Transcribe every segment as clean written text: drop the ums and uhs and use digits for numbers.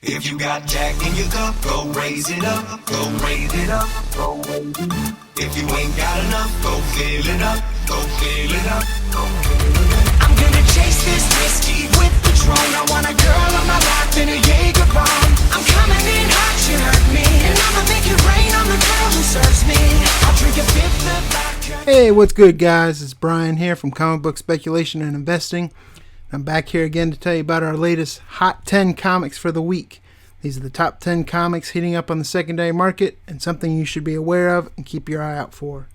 If you got Jack in your cup, go raise it up, go raise it up, go raise it up. If you ain't got enough, go fill it up, go fill it up, go fill it up. I'm gonna chase this whiskey with Patron. I want a girl on my lap in a Jaeger bomb. I'm coming in hot, you heard me, and I'ma make it rain on the girl who serves me. I'll drink a fifth of vodka. Hey, what's good, guys? It's Brian here from Comic Book Speculation and Investing. I'm back here again to tell you about our latest Hot 10 comics for the week. These are the top 10 comics heating up on the secondary market and something you should be aware of and keep your eye out for.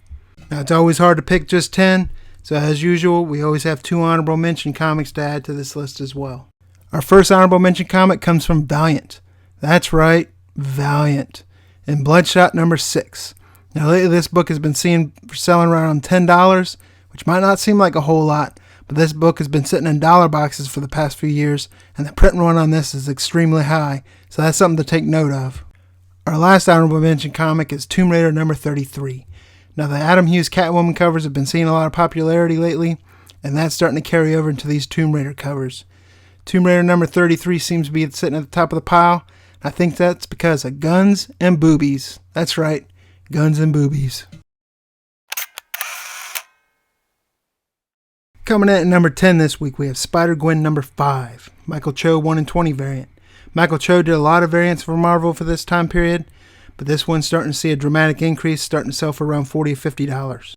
Now, it's always hard to pick just 10, so as usual, we always have 2 honorable mention comics to add to this list as well. Our first honorable mention comic comes from Valiant. That's right, Valiant. In Bloodshot number 6. Now, lately this book has been seen for selling around $10, which might not seem like a whole lot, but this book has been sitting in dollar boxes for the past few years, and the print run on this is extremely high, so that's something to take note of. Our last honorable mention comic is Tomb Raider number 33. Now, the Adam Hughes Catwoman covers have been seeing a lot of popularity lately, and that's starting to carry over into these Tomb Raider covers. Tomb Raider number 33 seems to be sitting at the top of the pile. I think that's because of guns and boobies. That's right, guns and boobies. Coming in at number 10 this week, we have SpiderGwen number 5, Michael Cho 1 in 20 variant. Michael Cho did a lot of variants for Marvel for this time period, but this one's starting to see a dramatic increase, starting to sell for around $40 or $50.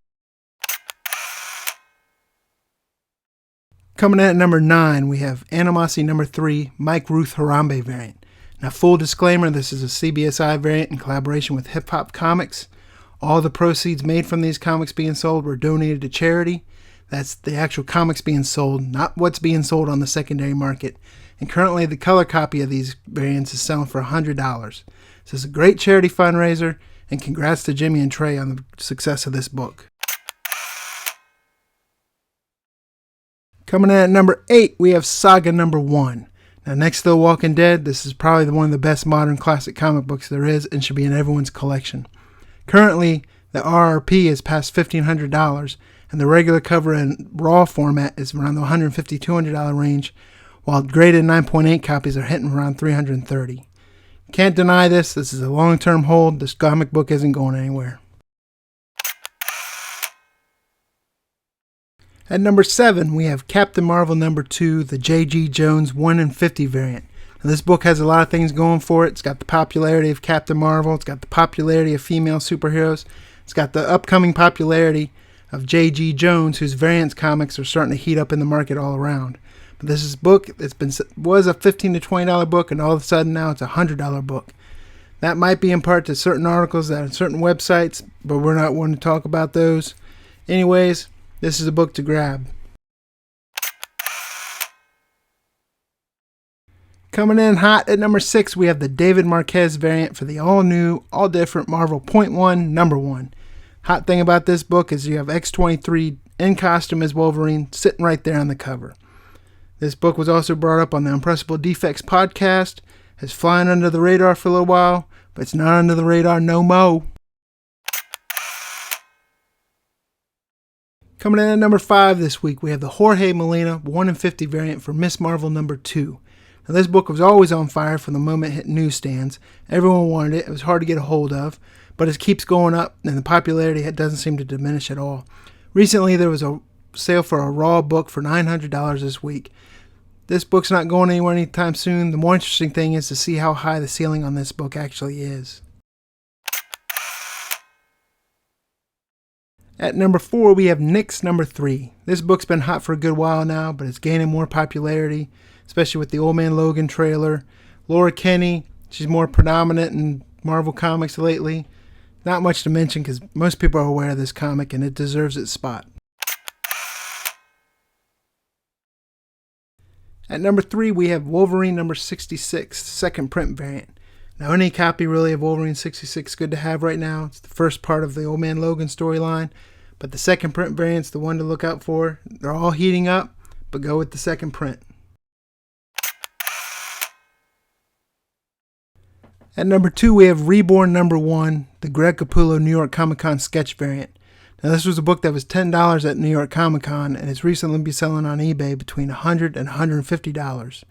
Coming in at number 9, we have Animosity number 3, Mike Ruth Harambe variant. Now, full disclaimer, this is a CBSI variant in collaboration with Hip Hop Comics. All the proceeds made from these comics being sold were donated to charity. That's the actual comics being sold, not what's being sold on the secondary market. And currently the color copy of these variants is selling for $100. So it's a great charity fundraiser, and congrats to Jimmy and Trey on the success of this book. Coming in at number 8, we have Saga number 1. Now, next to The Walking Dead, this is probably one of the best modern classic comic books there is and should be in everyone's collection. Currently, the RRP is past $1,500, and the regular cover in raw format is around the $150 to $200 range, while graded 9.8 copies are hitting around $330. Can't deny this. This is a long-term hold. This comic book isn't going anywhere. At number 7, we have Captain Marvel number 2, the J.G. Jones 1 in 50 variant. Now, this book has a lot of things going for it. It's got the popularity of Captain Marvel. It's got the popularity of female superheroes. It's got the upcoming popularity of J.G. Jones, whose variants comics are starting to heat up in the market all around. But this is a book that's was a $15 to $20 book, and all of a sudden now it's a $100 book. That might be in part to certain articles that on certain websites, but we're not one to talk about those. Anyways, this is a book to grab. Coming in hot at number 6, we have the David Marquez variant for the all-new, all-different Marvel .1 number 1. Hot thing about this book is you have X-23 in costume as Wolverine sitting right there on the cover. This book was also brought up on the Unpressable Defects podcast. It's flying under the radar for a little while, but it's not under the radar no mo. Coming in at number 5 this week, we have the Jorge Molina 1 in 50 variant for Miss Marvel number 2. Now, this book was always on fire from the moment it hit newsstands. Everyone wanted it. It was hard to get a hold of. But it keeps going up, and the popularity doesn't seem to diminish at all. Recently, there was a sale for a raw book for $900 this week. This book's not going anywhere anytime soon. The more interesting thing is to see how high the ceiling on this book actually is. At number 4, we have Nyx number 3. This book's been hot for a good while now, but it's gaining more popularity, especially with the Old Man Logan trailer. Laura Kinney, she's more predominant in Marvel Comics lately. Not much to mention because most people are aware of this comic and it deserves its spot. At number 3, we have Wolverine number 66, second print variant. Now, any copy really of Wolverine 66 is good to have right now. It's the first part of the Old Man Logan storyline, but the second print variant's the one to look out for. They're all heating up, but go with the second print. At number 2, we have Reborn number 1, the Greg Capullo New York Comic Con sketch variant. Now, this was a book that was $10 at New York Comic Con, and it's recently been selling on eBay between $100 and $150.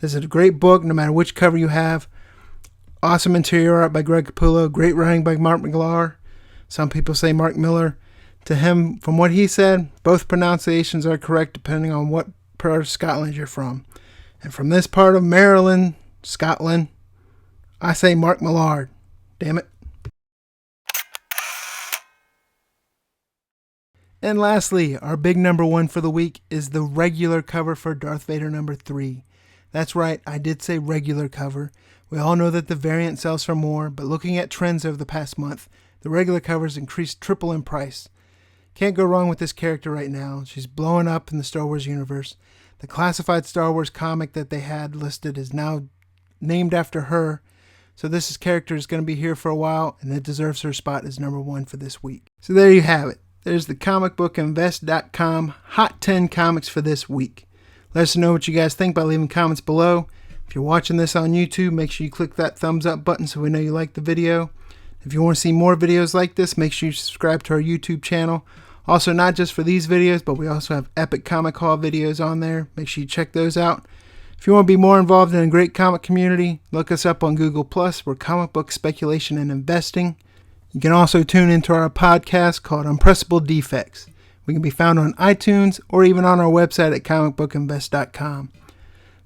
This is a great book, no matter which cover you have. Awesome interior art by Greg Capullo. Great writing by Mark Millar. Some people say Mark Miller. To him, from what he said, both pronunciations are correct depending on what part of Scotland you're from. And from this part of Maryland, Scotland, I say Mark Millar. Damn it. And lastly, our big number one for the week is the regular cover for Darth Vader number 3. That's right, I did say regular cover. We all know that the variant sells for more, but looking at trends over the past month, the regular covers increased triple in price. Can't go wrong with this character right now. She's blowing up in the Star Wars universe. The classified Star Wars comic that they had listed is now named after her. So this character is going to be here for a while, and it deserves her spot as number one for this week. So there you have it. There's the comicbookinvest.com Hot 10 Comics for this week. Let us know what you guys think by leaving comments below. If you're watching this on YouTube, make sure you click that thumbs up button so we know you like the video. If you want to see more videos like this, make sure you subscribe to our YouTube channel. Also, not just for these videos, but we also have epic comic haul videos on there. Make sure you check those out. If you want to be more involved in a great comic community, look us up on Google+. We're Comic Book Speculation and Investing. You can also tune into our podcast called Unpressable Defects. We can be found on iTunes or even on our website at comicbookinvest.com.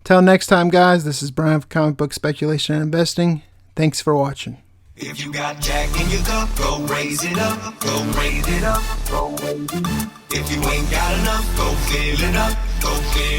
Till next time, guys, this is Brian from Comic Book Speculation and Investing. Thanks for watching. If you got Jack in your cup, go raise it up, go raise it up, go raise it up. If you ain't got enough, go fill it up, go fill it up.